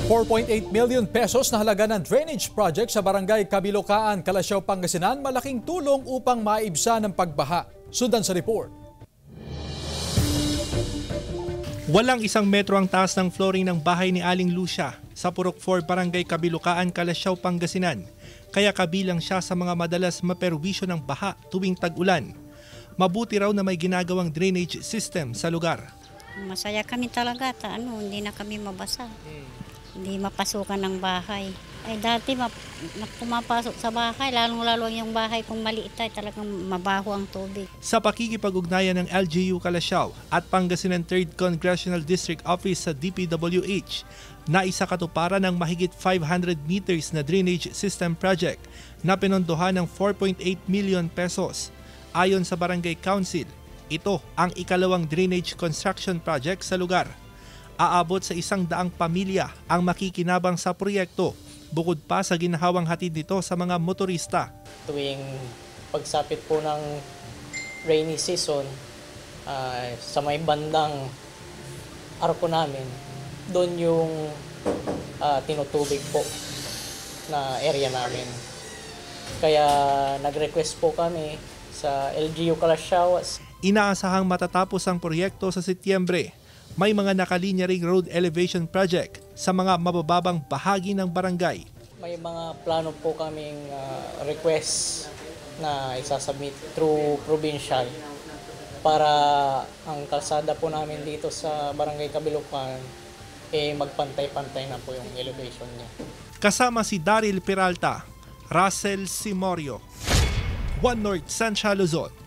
4.8 million pesos na halaga ng drainage project sa barangay Kabilukaan, Calasiao, Pangasinan, malaking tulong upang maibsan ang pagbaha. Sundan sa report. Walang 1 metro ang taas ng flooring ng bahay ni Aling Lucia sa Purok 4, Barangay Kabilukaan, Calasiao, Pangasinan. Kaya kabilang siya sa mga madalas maperwisyo ng baha tuwing tag-ulan. Mabuti raw na may ginagawang drainage system sa lugar. Masaya kami talaga, hindi na kami mabasa. Hindi mapasukan ng bahay. Ay dati pumapasok sa bahay, lalong-lalo yung bahay kung maliit ay talagang mabaho ang tubig. Sa pakikipag-ugnayan ng LGU Calasiao at Pangasinan 3rd Congressional District Office sa DPWH, naisakatuparan ng mahigit 500 meters na drainage system project na pinondohan ng 4.8 million pesos. Ayon sa Barangay Council, ito ang ikalawang drainage construction project sa lugar. Aabot sa 100 pamilya ang makikinabang sa proyekto, bukod pa sa ginahawang hatid nito sa mga motorista. Tuwing pagsapit po ng rainy season, sa may bandang arko namin, doon yung tinutubig po na area namin. Kaya nag-request po kami sa LGU Calasiao. Inaasahang matatapos ang proyekto sa Setyembre. May mga nakalinya ring road elevation project sa mga mabababang bahagi ng barangay. May mga plano po kaming request na isasubmit through provincial para ang kalsada po namin dito sa Barangay Kabilukaan magpantay-pantay na po yung elevation niya. Kasama si Daryl Peralta, Russell Simorio, One North Central Luzon.